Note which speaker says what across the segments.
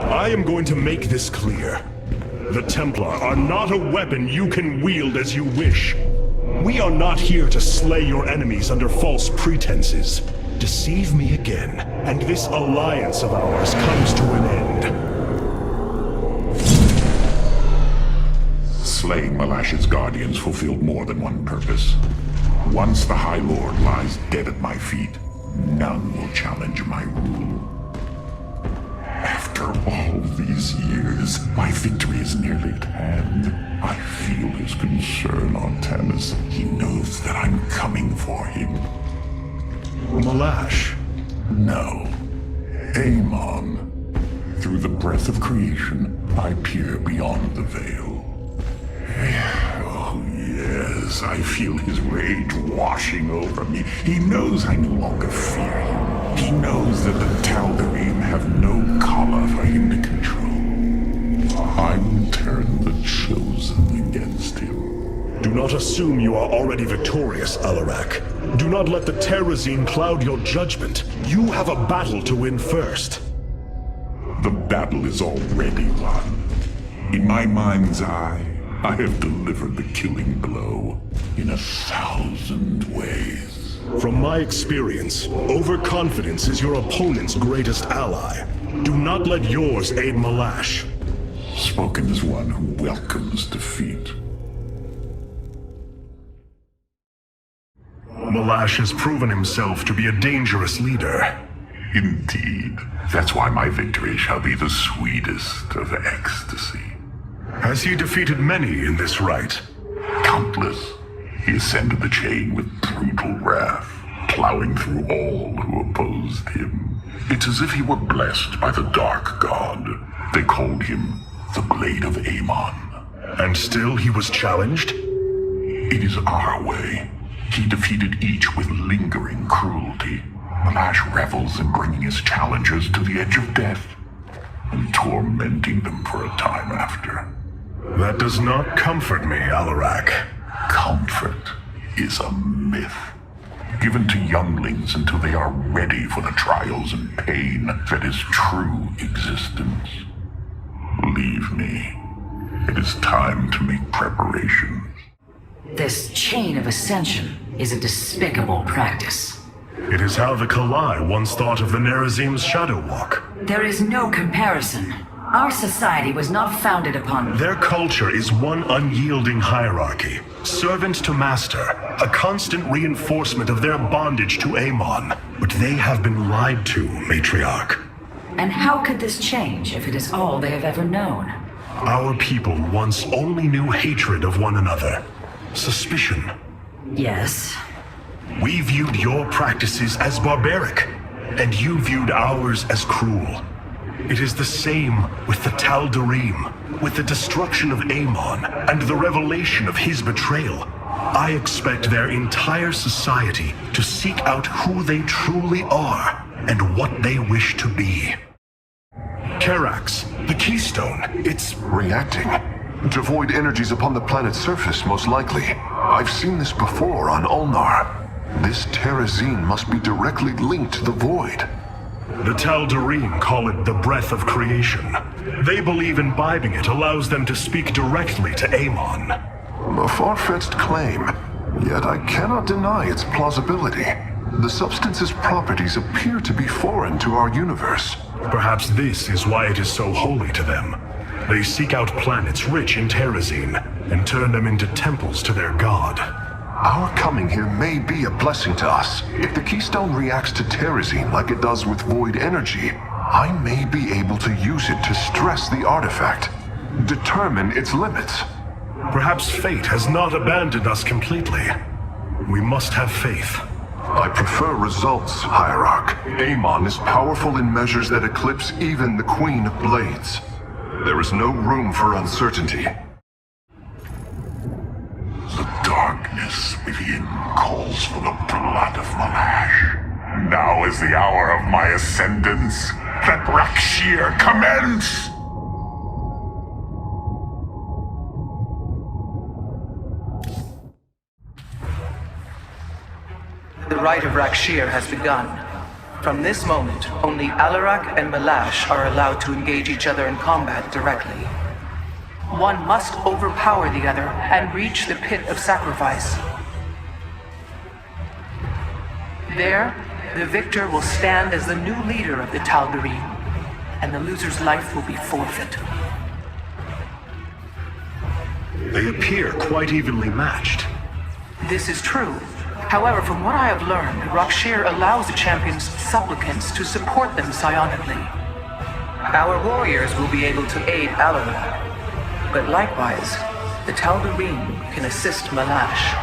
Speaker 1: I am going to make this clear. The Templar are not a weapon you can wield as you wish. We are not here to slay your enemies under false pretenses. Deceive me again, and this alliance of ours comes to an end.
Speaker 2: Slaying Malash's guardians fulfilled more than one purpose. Once the High Lord lies dead at my feet, none will challenge my rule. After all these years, my victory is nearly at hand. I feel his concern on Tanis. He knows that I'm coming for him.
Speaker 1: Malash?
Speaker 2: No. Amon. Through the breath of creation, I peer beyond the veil. Oh, yes, I feel his rage washing over me. He knows I no longer fear him. He knows that the Tal'Darim have no collar for him to control. I will turn the Chosen against him.
Speaker 1: Do not assume you are already victorious, Alarak. Do not let the Terrazine cloud your judgment. You have a battle to win first.
Speaker 2: The battle is already won. In my mind's eye, I have delivered the killing blow in 1,000 ways.
Speaker 1: From my experience, overconfidence is your opponent's greatest ally. Do not let yours aid Malash.
Speaker 2: Spoken as one who welcomes defeat.
Speaker 1: Malash has proven himself to be a dangerous leader.
Speaker 2: Indeed. That's why my victory shall be the sweetest of ecstasy.
Speaker 1: Has he defeated many in this rite?
Speaker 2: Countless. He ascended the chain with brutal wrath, plowing through all who opposed him. It's as if he were blessed by the Dark God. They called him the Blade of Amon.
Speaker 1: And still he was challenged?
Speaker 2: It is our way. He defeated each with lingering cruelty. Malash revels in bringing his challengers to the edge of death and tormenting them for a time after.
Speaker 1: That does not comfort me, Alarak.
Speaker 2: Comfort is a myth, given to younglings until they are ready for the trials and pain that is true existence. Believe me, it is time to make preparations.
Speaker 3: This chain of ascension is a despicable practice.
Speaker 1: It is how the Kalai once thought of the Nerazim's Shadow Walk.
Speaker 3: There is no comparison. Our society was not founded upon...
Speaker 1: Their culture is one unyielding hierarchy, servant to master, a constant reinforcement of their bondage to Amon. But they have been lied to, Matriarch.
Speaker 3: And how could this change if it is all they have ever known?
Speaker 1: Our people once only knew hatred of one another, suspicion.
Speaker 3: Yes.
Speaker 1: We viewed your practices as barbaric, and you viewed ours as cruel. It is the same with the Tal'Darim, with the destruction of Amon and the revelation of his betrayal. I expect their entire society to seek out who they truly are and what they wish to be. Karax, the Keystone, it's
Speaker 4: reacting. Devoid energies upon the planet's surface, most likely. I've seen this before on Ulnar. This Terrazine must be directly linked to the Void.
Speaker 1: The Tal'Darim call it the breath of creation. They believe imbibing it allows them to speak directly to Amon.
Speaker 4: A far-fetched claim, yet I cannot deny its plausibility. The substance's properties appear to be foreign to our universe.
Speaker 1: Perhaps this is why it is so holy to them. They seek out planets rich in Terrazine and turn them into temples to their god.
Speaker 4: Our coming here may be a blessing to us. If the Keystone reacts to Terrazine like it does with Void energy, I may be able to use it to stress the artifact, determine its limits.
Speaker 1: Perhaps fate has not abandoned us completely. We must have faith.
Speaker 4: I prefer results, Hierarch. Amon is powerful in measures that eclipse even the Queen of Blades. There is no room for uncertainty.
Speaker 2: The darkness within calls for the blood of Malash. Now is the hour of my ascendance. Let Rak'Shir commence!
Speaker 5: The rite of Rak'Shir has begun. From this moment, only Alarak and Malash are allowed to engage each other in combat directly. One must overpower the other and reach the pit of sacrifice. There, the victor will stand as the new leader of the Tal'Darim, and the loser's life will be forfeit.
Speaker 1: They appear quite evenly matched.
Speaker 5: This is true. However, from what I have learned, Rak'Shir allows the champion's supplicants to support them psionically. Our warriors will be able to aid Alarak, but likewise, the Tal'Darim can assist Malash.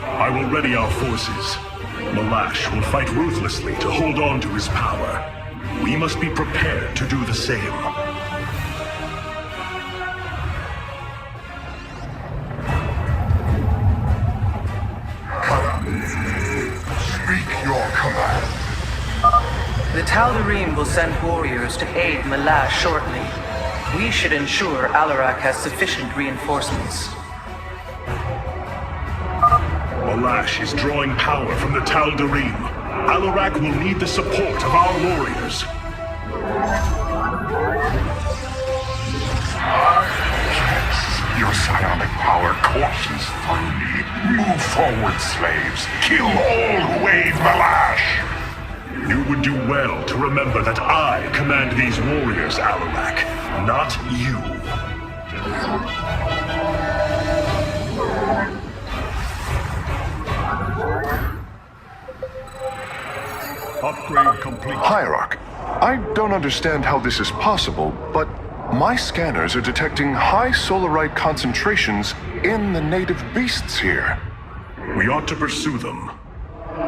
Speaker 1: I will ready our forces. Malash will fight ruthlessly to hold on to his power. We must be prepared to do the same.
Speaker 2: Speak your command.
Speaker 5: The Tal'Darim will send warriors to aid Malash shortly. We should ensure Alarak has sufficient reinforcements.
Speaker 1: Malash is drawing power from the Tal'Darim. Alarak will need the support of our warriors.
Speaker 2: Your psionic power courses through me. Move forward, slaves. Kill all who aid Malash.
Speaker 1: You would do well to remember that I command these warriors, Alarak, not you.
Speaker 2: Upgrade complete.
Speaker 4: Hierarch, I don't understand how this is possible, but my scanners are detecting high solarite concentrations in the native beasts here.
Speaker 1: We ought to pursue them.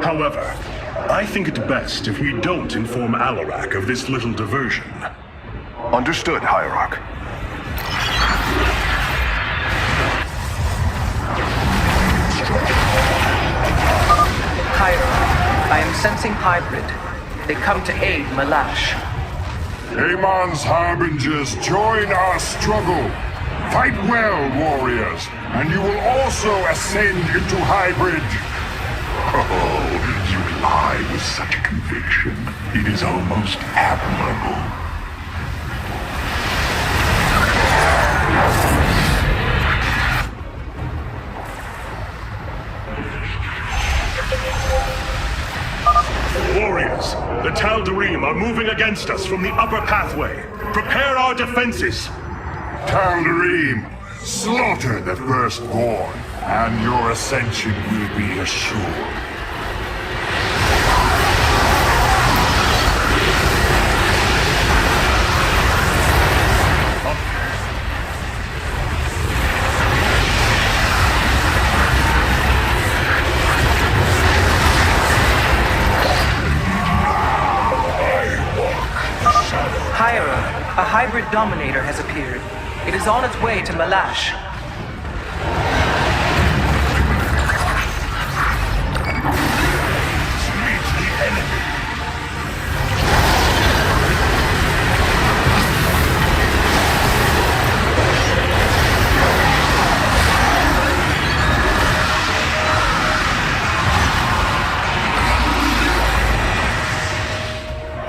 Speaker 1: However, I think it best if we don't inform Alarak of this little diversion.
Speaker 4: Understood, Hierarch.
Speaker 5: Hierarch, I am sensing hybrid. They come to aid Malash.
Speaker 2: Amon's harbingers, join our struggle. Fight well, warriors, and you will also ascend into hybrid. Oh, you lie with such conviction. It is almost admirable.
Speaker 1: Warriors, the Tal'Darim are moving against us from the upper pathway. Prepare our defenses.
Speaker 2: Tal'Darim, slaughter the firstborn, and your ascension will be assured.
Speaker 5: Hierarch, a hybrid dominator has appeared. It is on its way to Malash.
Speaker 2: Meet the enemy.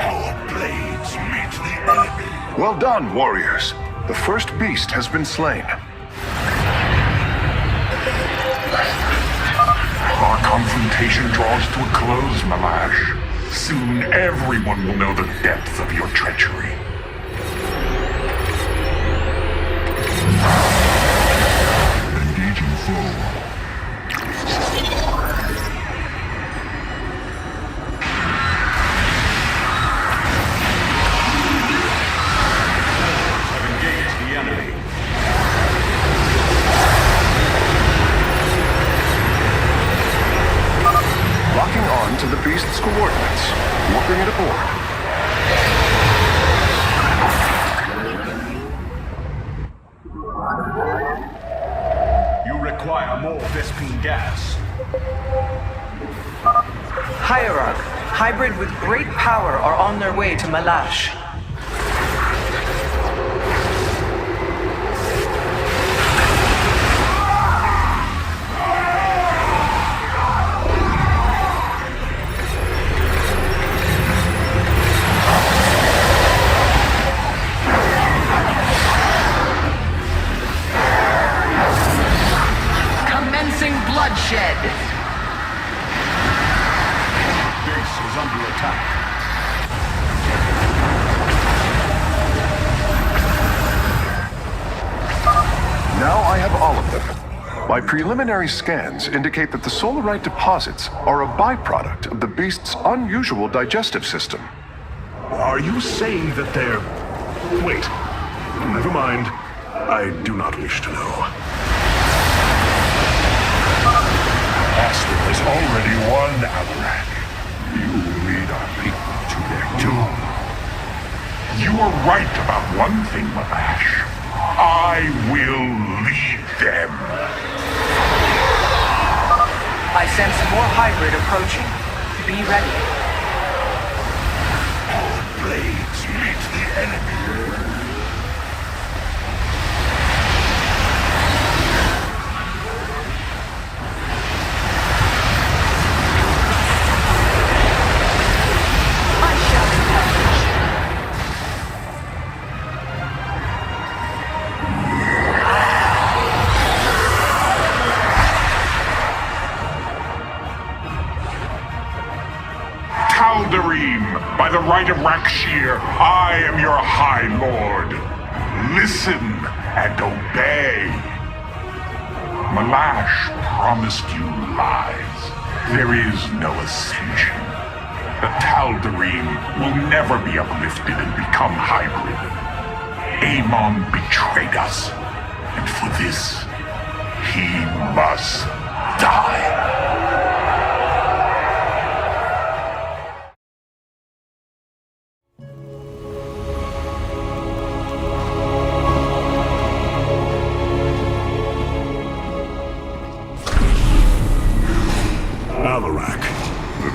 Speaker 2: Our blades meet the enemy.
Speaker 4: Well done, warriors. The first beast has been slain.
Speaker 2: Our confrontation draws to a close, Malash. Soon everyone will know the depth of your treachery. Engaging foe.
Speaker 4: Locking on to the beast's coordinates. Warping it aboard.
Speaker 1: You require more Vespene gas.
Speaker 5: Hierarch, hybrid with great power are on their way to Malash.
Speaker 4: My preliminary scans indicate that the solarite deposits are a byproduct of the beast's unusual digestive system.
Speaker 1: Are you saying that they're... Wait. Never mind. I do not wish to know.
Speaker 2: Master has already won, Avarak. You will lead our people to their doom. You were right about one thing, Mavash. I will lead them.
Speaker 5: I sense more hybrid approaching. Be ready.
Speaker 2: Our blades meet the enemy. By the right of Rak'Shir, I am your High Lord. Listen and obey. Malash promised you lies. There is no ascension. The Tal'Darim will never be uplifted and become hybrid. Amon betrayed us, and for this, he must die.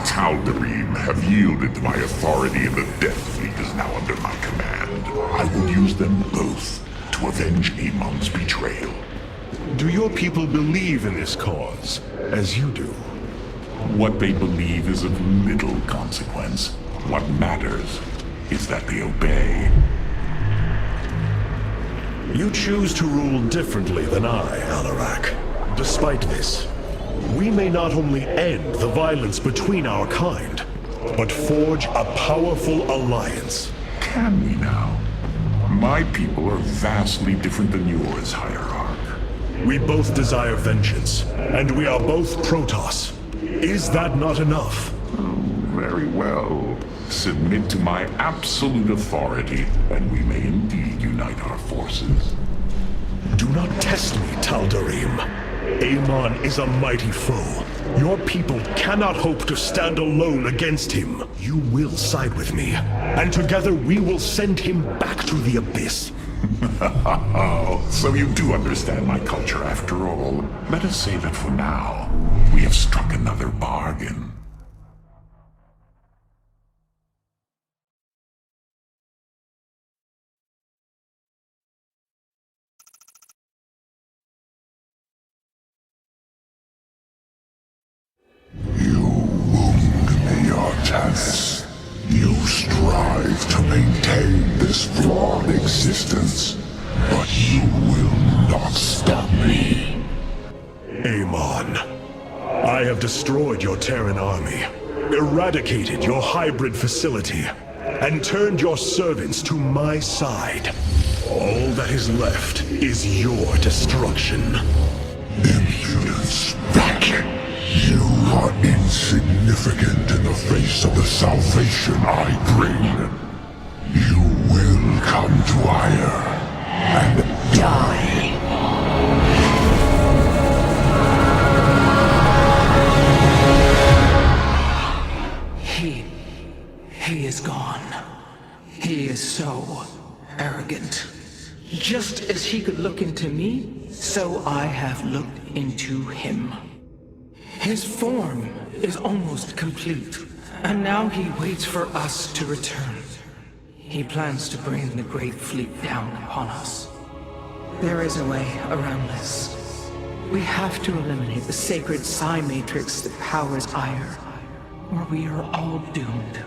Speaker 2: Tal'Darim have yielded to my authority, and the Death Fleet is now under my command. I will use them both to avenge Amon's betrayal.
Speaker 1: Do your people believe in this cause, as you do?
Speaker 2: What they believe is of little consequence. What matters is that they obey.
Speaker 1: You choose to rule differently than I, Alarak. Despite this, we may not only end the violence between our kind, but forge a powerful alliance.
Speaker 2: Can we now? My people are vastly different than yours, Hierarch.
Speaker 1: We both desire vengeance, and we are both Protoss. Is that not enough?
Speaker 2: Oh, very well. Submit to my absolute authority, and we may indeed unite our forces.
Speaker 1: Do not test me, Tal'Darim. Amon is a mighty foe. Your people cannot hope to stand alone against him. You will side with me, and together we will send him back to the abyss.
Speaker 2: Oh, so you do understand my culture after all. Let us say that for now, we have struck another bargain. Tannis, you strive to maintain this flawed existence, but you will not stop me.
Speaker 1: Amon, I have destroyed your Terran army, eradicated your hybrid facility, and turned your servants to my side. All that is left is your destruction.
Speaker 2: Impudence, back! You are insignificant in the face of the salvation I bring. You will come to Ire and die.
Speaker 5: He is gone. He is so arrogant. Just as he could look into me, so I have looked into him. His form is almost complete, and now he waits for us to return. He plans to bring the Great Fleet down upon us. There is a way around this. We have to eliminate the sacred psi matrix that powers Ire, or we are all doomed.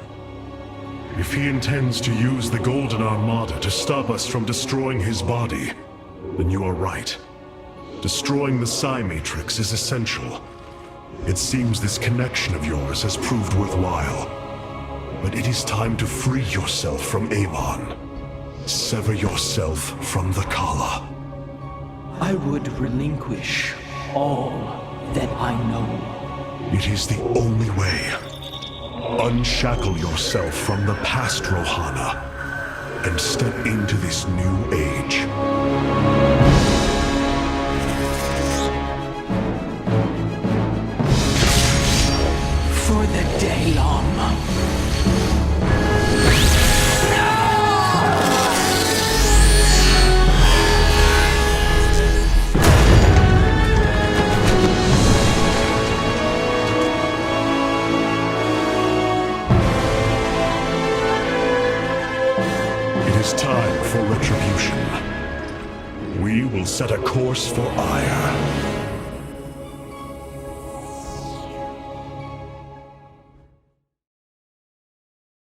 Speaker 1: If he intends to use the Golden Armada to stop us from destroying his body, then you are right. Destroying the psi matrix is essential. It seems this connection of yours has proved worthwhile. But it is time to free yourself from Amon. Sever yourself from the Kala.
Speaker 5: I would relinquish
Speaker 6: all that I know.
Speaker 1: It is the only way. Unshackle yourself from the past, Rohana, and step into this new age.
Speaker 6: For the day long.
Speaker 1: It is time for retribution. We will set a course for ire.